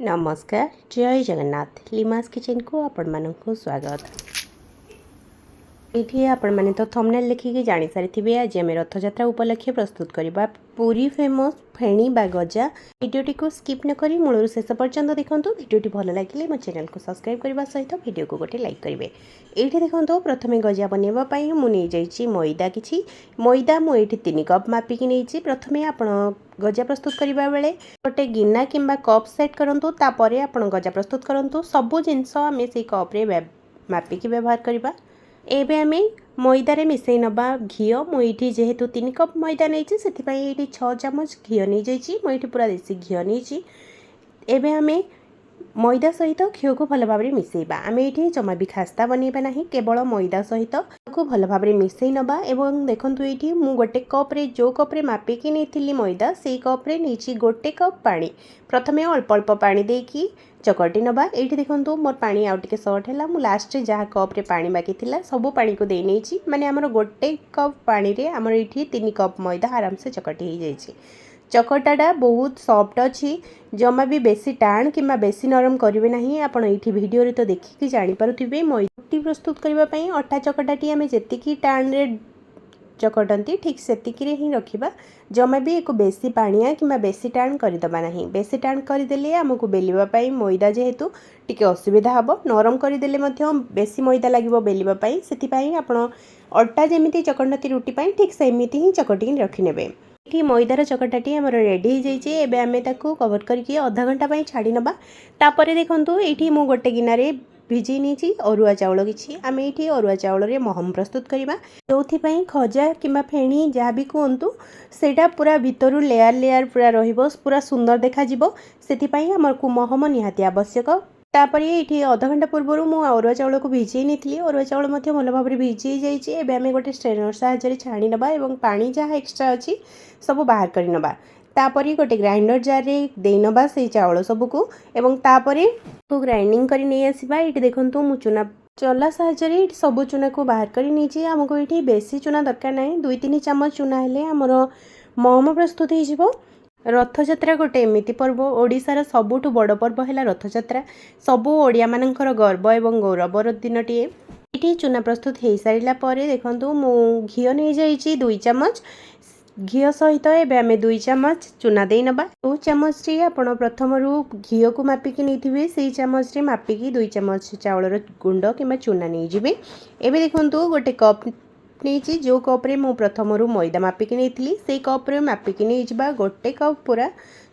नमस्कार जय जगन्नाथ लिमास किचन को आपण मानक स्वागत। ये आपण मैंने तो थंबनेल लिखिकी जानी सारी आज आम रथयात्रा उपलक्षे प्रस्तुत करवा पुरी फेमस फेणी बा गजा। भिडियोटी को स्किप न करी मूलर शेष पर्यंत देखो। भिडियोटी भल लगे मो चैनल को सब्सक्राइब करने सहित भिडियो को गोटे लाइक करेंगे। ये देखो प्रथम गजा बनवाई मुझे मैदा कि मैदा मुझे 3 कप मापिकी नहीं। प्रथम आप गजा प्रस्तुत करने बेले गोटे गिना कि कप सेट करूँ तापर आप गजा प्रस्तुत करूँ। सबू जिनस आम से कप्रे मापिकी व्यवहार करवा। एबे आमे मैदारे मिसई नबा घी मुझे जेहेतु 3 कप मैदा नहीं से 6 चामच घी नहीं जाइए। मुझे पूरा देसी घी नहीं। एबे आमे मैदा सहित घी को भल भाव मिसेबा। आम ये जमा भी खास्ता बनइबा नहीं केवल मैदा सहित को भल भाव मिसई नबा। एवं देखो ये मु गोटे कप्रे जो कप्रे मापिकी नहीं मैदा से कप्रे नहीं गोटे कप पानी। प्रथम अल्प अल्प पानी देकी चकटी नबा। ये देखो मोर पानी आउ टे सर्ट है मुझे लास्ट जहाँ कप्रे पानी बाकी थिला सबू पानी को दे नहीं माने आमर गोटे कप पानी रे आमर ये 3 कप मैदा आराम से चकटी हो जाइए। चकटाटा बहुत सॉफ्ट अच्छी जमा भी बेसी टाण कि बेसी नरम करेंगे ना। आपड़ ये भिडियो तो देखिकी जापे मैदा प्रस्तुत करने अटा चकटाटी आम जी टाण रे चकटती ठीक से ही रखा। जमा भी एक बेसी पानिया कि बेसी टाण करदे ना। बेसी टाण करदे आमको बेलवाई मैदा जेहेतु टिके असुविधा हम नरम करदे बेसी मैदा लगे बेलवाई से आप अटा जमी चकटती रुटी ठीक सेमती ही चकटिकी रखिने। ये मैदार चकटाटी आम रेडी हो जाइए। आम कवर करके आधा घंटा छाड़ी नबा। तापर देखो ये मु गोटे गिनारे भिजई नहीं अरुआ चाउल कि आम ये अरुआ चाउल महम प्रस्तुत करवा। जो खजा कि फेणी जहाँ भी कहतु सेटा पूरा भितर लेयर लेयर पूरा पूरा सुंदर देखा से आमको महम निहाती आवश्यक। तापर ये आधा घंटा पूर्व मुझे अरुआ चाउल को भिजई नहीं। अरुआ चाउल भल भाव भिजई जाइए। आम गोटे स्ट्रेनर साहाय्य छाणी नबा और पानी जहाँ एक्सट्रा अच्छी सब बाहर कर नबा। तापर गोटे ग्राइंडर जार रे दे नबा से चाउल सबको एवं तापर को ग्राइंडिंग कर नहीं आसवा। ये देखो मु चूना चला साहाय्य सब चूना को बाहर कर नहीं। आमको ये बेसी चूना दरकार ना 2-3 चामच चूना हेले आमर महम प्रस्तुत हो। रथयात्रा गोटे एमती पर्व ओडिशार सबुठु बड़ पर्व है रथयात्रा। सबू ओडिया मानकर गर्व एवं गौरवर दिनटीए। ये चूना प्रस्तुत हो सारा पर देखो मु घी नहीं जाइए 2 चामच घी सहित एवं आम 2 चामच चूना दे नबा। 2 चामच आपण प्रथम घी को मापिकी नहीं से चामच मापिकी 2 चामच चाउल गुंड कि चूना नहीं जी। एवं देखो गोटे कप नहीं जो कप्रे मु प्रथम मैदा मापिकी नहीं से कप्रे मापिकी नहीं गोटे कप पूरा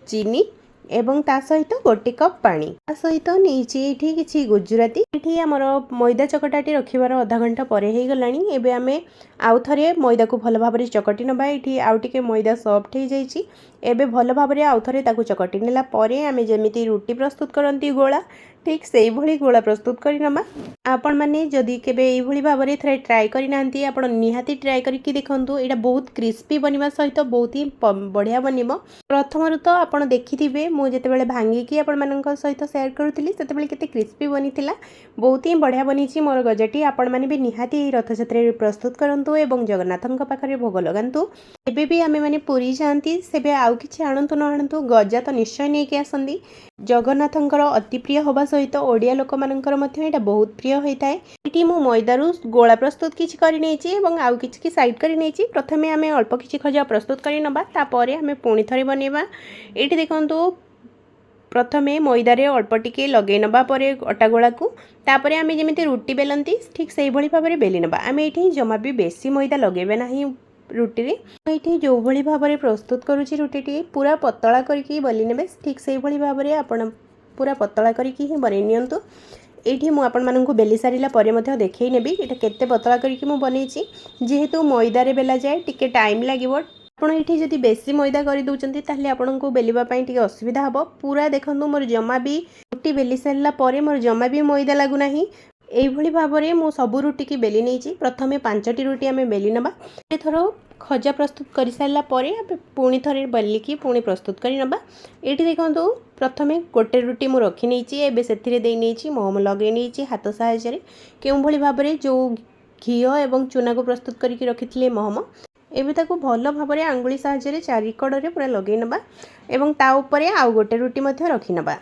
चीनी एवं ता सहित गोटे कप पानी ता सहित नहीं कि गुजराती। ये आमर मैदा चकटाटी रखिबार आधा घंटा पर हो गलानी। एबे आमे आउ थरे मैदा को भल भाव चकटी नबा। ये आउ टिके मैदा सॉफ्ट हो जाइए। एबे भल भाव आउ थरे ताकू चकटी नेला परे आमे जेमिति रुटी प्रस्तुत करती गोला ठीक से भली गोला प्रस्तुत कर नबा। आपण माने जदि केबे एई भली भाव रे थरे ट्राई करि नांती आपण निहाती ट्राई करके देखंतु। एटा बहुत क्रिस्पी बनिबा सहित बहुत ही बढ़िया बनिबो। प्रथम तो आपण देखिथिबे मु जेतेबेले भांगी आपण मानक सहित शेयर करूथिली सेतेबेले केते क्रिस्पी बनिथिला। बहुत ही बढ़िया बनिछि मोर गजाटी। आपण माने भी निहाती रथयात्रा रे प्रस्तुत करंतु एवं जगन्नाथଙ୍କ पाखरे भोग लगांतु। एबे भी आमे माने पुरी जांती सेबे आउ किछि आणंतु न आणंतु गजा तो निश्चय नै के आसंदी। जगन्नाथଙ୍କର अति प्रिय होबा सहित ओडिया लोक मानकर मध्य एटा बहुत प्रिय होता है। ये मु मैदारू गोला प्रस्तुत किछि करि नेछि एवं आउ किछि की साइड करि नेछि। प्रथमे आमे अल्प किछि खजा प्रस्तुत करि नबा तापर आमे पुणी थरे बनेबा। एठी देखंतु प्रथमे मैदारे अल्प टिके लगे नबा परे अटा गोला को तापर आमे जेमिति रुटी बेलंती ठीक सेही भली भाबरे बेली नबा। आमे एठी जमा भी बेसी मैदा लगेबे नाही रुटी रे। ये जो भली भाबरे प्रस्तुत करूछि रुटी पूरा पतला करके बेली नेबे ठीक सेही भली भाबरे आपण पूरा पतला करके ही बनै नियंतु। ये मुझे आपण मानक बेली सारा पर देखई नेबी ये केते पतला करके मु बनईची। जेहेतु मैदारे बेला जाए टिके टाइम लगे आपड़ ये जदि बेसी मैदा कर दौरान ताहले आपको बेलवाई टिके असुविधा हम। पूरा देखो मोर जमा भी रुटी बेली सारा पर मोर जमा भी मैदा लगुना। यही भाव में मु सबू रुटी की बेली नहीं। प्रथम 5टी रुटी आम बेली नबा। थर खजा प्रस्तुत कर सारा पुणी थे बेलिकी पुणी प्रस्तुत कर नबा। ये देखो प्रथम गोटे रुटी मु रखी नहीं एबे से नहीं महम लगे नहीं हाथ साहाय्य क्यों भली भाव में जो घी एवं चूना को प्रस्तुत करके रखी महम एबे ताको भल भाव में आंगुली साहाय्य चारिकड़े पूरा लगे नबा एवं ता उपरे आउ गोटे रुटी रखी नबा।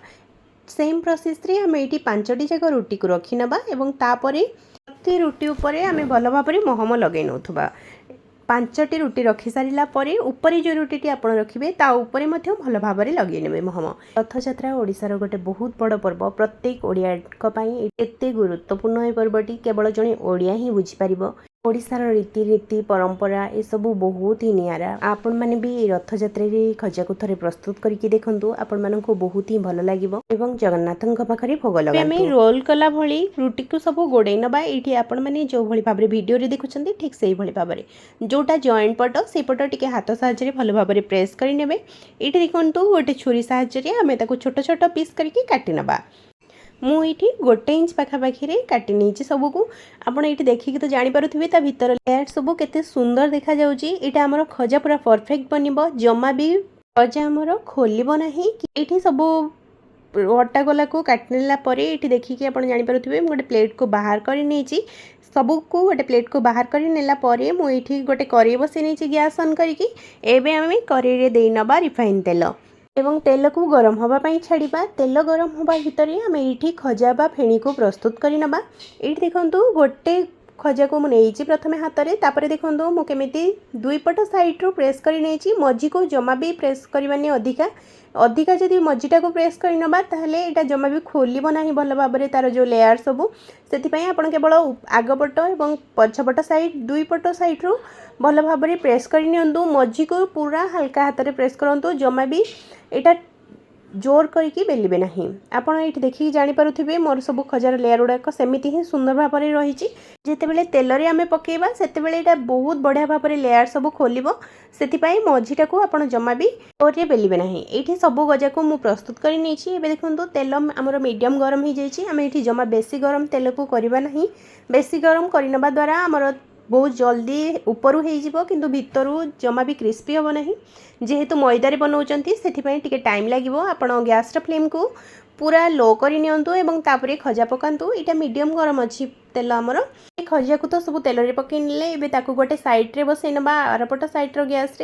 सेम प्रोसेस रे आम ये 5टी जाक रुटी को रखी नबा एवं तापरे प्रति रुटी उपरे आम भल भाव महम लगे नौथुबा 5टी रुटी रखी सारा पर ऊपर जो रुटी आप रखिए ताऊपर भल भाव लगे ने महम। रथयात्रा ओडिशार गोटे बहुत बड़ पर्व प्रत्येक ओडिया एते गुरुत्वपूर्ण ये पर्वटी केवल जड़े ओडिया ही बुझीपार। ओडिशार रीतिनीति परंपरा ये सब बहुत ही नियारा। आपण मैंने भी रथयात्रा खजा को थे प्रस्तुत करके देखु आपण मानक बहुत ही भल लगे एवं जगन्नाथ पाखे भोग लगा रोल कला भली रुटी को सब गोड़े नबा ये आपण मैंने जो भाई भाव वीडियो देखुं ठीक से भाव जोटा जॉइंट पट से पट टी हाथ साहाय्य भल भाव प्रेस करें ये देखु गोटे छुरी साहाय्य आम छोट छोट पीस करके काटी नबा। मुझे 1 इंच पाखापाखि काटी नहीं सबको आपड़ ये देखिए तो जापे ता भर लेयर सब केते सुंदर देखा जाउची। एटा हमर खजा पूरा परफेक्ट बनब जमा भी खजा हमर खोलब ना ये सब अटा गला को काटनेला ये देखिए आप जापे गोटे प्लेट को बाहर कर नहीं सबको गोटे प्लेट को बाहर कर नेला मुझे गोटे कड़े बसई नहीं गैस ऑन करके एबे आम कड़े दे नबा रिफाइन तेल एवं तेल को गरम होगापाई छाड़ा। तेल गरम होगा भितर आम ये खजा बा फेणी को प्रस्तुत कर नबा। ये देखु गोटे खजा को मुझे प्रथम हाथ में तापर देखो मुझे 2 पट साइड्रु प्रेस कर नहीं मझी को जमा भी प्रेस करवानी अधिका जदि मझीटा को प्रेस कर नबा ताहले एटा जमा भी खोलब ना भल भाव तार जो लेयर सबू से आपड़ केवल आगपट और पछपट साइड 2 पट साइड्रु भल भाव प्रेस कर नियंतु मझी को पूरा हल्का हाथ में प्रेस करूँ जमा भी एटा जोर करके बेलिबे नहीं। आपड़ ये देखिए जानीपे मोर सब खजार लेयर गुड़ाक सेमती ही सुंदर भाव रही जितेबाला तेल आम पकेबा से बहुत बढ़िया भाव लेयर सब खोल से मझीटा को आप जमा भी जोर बेलिबे नहीं। ये सब गजा को मुझे प्रस्तुत कर नहीं देखो तेल आमर मीडियम गरम हो जाए ये जमा बेसी गरम तेल को करवा नहीं बेसी गरम करने द्वारा आमर बहुत जल्दी उपरू हो किंतु भितरू जमा भी क्रिस्पी हम ना जेहेतु मैदारे बनाऊँच से टाइम लगे आपण गैस फ्लेम को पूरा लो कर खजा पकातु यहाँ मीडियम गरम अच्छी तेल आमर खजा को तो सब तेल पकई ने गोटे सैड्रे बसई ना आरपट सैड्र गैस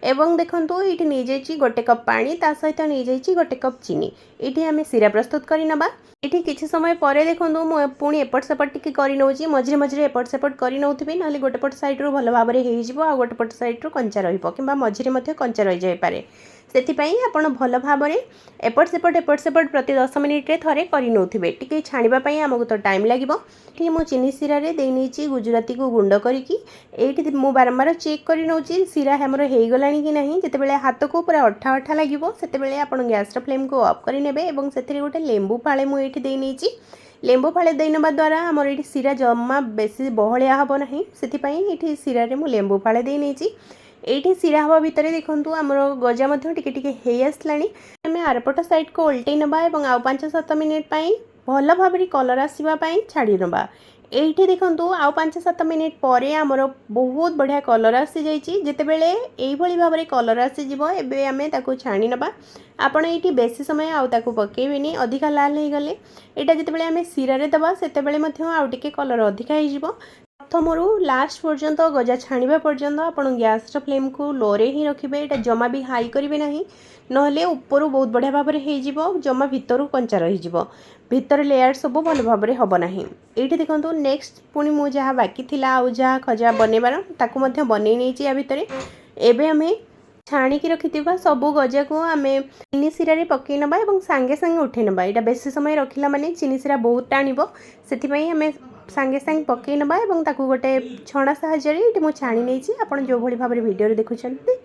एवं देखो ये नहीं जाइए गोटे कप पानी ता सहित नहीं जाइए गोटे कप चीनी ये आम सीरा प्रस्तुत करनबा। ये किसी समय पर देखो पुणी एपट सेपट टी कर नौची मझे मझे एपट सेपट कर नौथि ना गोटे पट सैड्रु भल भाव हो गोटे पट सैड्रु कंचा रही मझे कंचा रही जाए से आपड़ भल भाव एपट सेपट प्रति 10 मिनिट्रे थे कर टे छाणापी आमको तो टाइम लगे मु चीनी सीरा दे नहीं गुजराती को गुंड करके मु बारंबार चेक कर नौची सीरा हमर हो गला कि ना जितेबाला हाथ को पूरा अठा अठा लगे से आप गैस फ्लेम को ऑफ करेंगे से गोटे लेंबू फाड़े मुझे दे नहीं लेंबू फाड़े देना द्वारा आमर ये सीरा जमा बेसी बहलिया हम ना से सीरा मु लेंबू फाड़े दे नहीं ये सीरा हवा भितर देखूँ आमर गजा टे आसला आरपट साइड को उल्टे नबा और आउ 5-7 मिनिट भल भाव कलर आसवाई छाड़ी नबा। ये देखूँ आउ 5-7 मिनिट पर आमर बहुत बढ़िया कलर आसी जाइए जितेबाला ये भाव में कलर आसीज आम छाणी नबा। आपड़ ये बेसी समय आउ पकेबेनी अधिका लाल हो गले यहाँ जितेबाला आम सीरा दबा से आउ टे कलर अधिका हो प्रथम लास्ट पर्यंत गजा छाणा पर्यंत आप गैस फ्लेम को लोरे ही रखिए ये जमा भी हाई करेंगे ना नहले ऊपर बहुत बढ़िया भाव में जमा भितर कंचा रही भितर लेयर सब भल भाव में हम ना। ये देखो नेक्स्ट पुणी मुझे जहाँ बाकी थिला आउ जहाँ खजा बनइबार ताकू बनई नहीं या भितर एबे आम छाणिकी रखि सबू गजा को आम चीनी सीरा पकई नबा और सांगे सांगे उठे नबा। यहाँ बेसी समय रखला माने चीनी सीरा बहुत टाणिब से आम सांगे सांगे पकई नबा और गोटे छणा साहाय्य मुझे छाणी नहीं आप जो भाव में वीडियो देखुं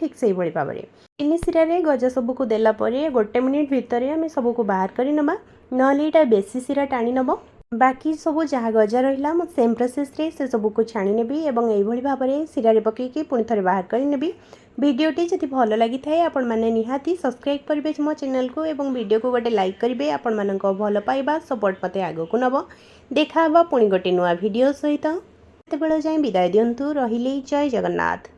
ठीक से भाव में चीनी सीरा गजा सबको देलापर 1 मिनिट भितर आम सबको बाहर कर नबा नहले यहाँ बेसी सीरा टाणी नब। बाकी सब जहाँ गजा रहा सेम प्रोसेस से सबको छाणी नेबी और यही भाव में सीरा पकईकी पुणी थे बाहर कर नेबी। वीडियोटी जदि भल लगी थाए आपण मैंने निहाती सब्सक्राइब करेंगे मो चैनल को और वीडियो को गोटे लाइक करेंगे आपण मान भल पाइबा सपोर्ट मते आग को नब। देखा पुणी गोटे नुआ वीडियो सहित तेबेले जाए विदाय दिंतु रहिले जय जगन्नाथ।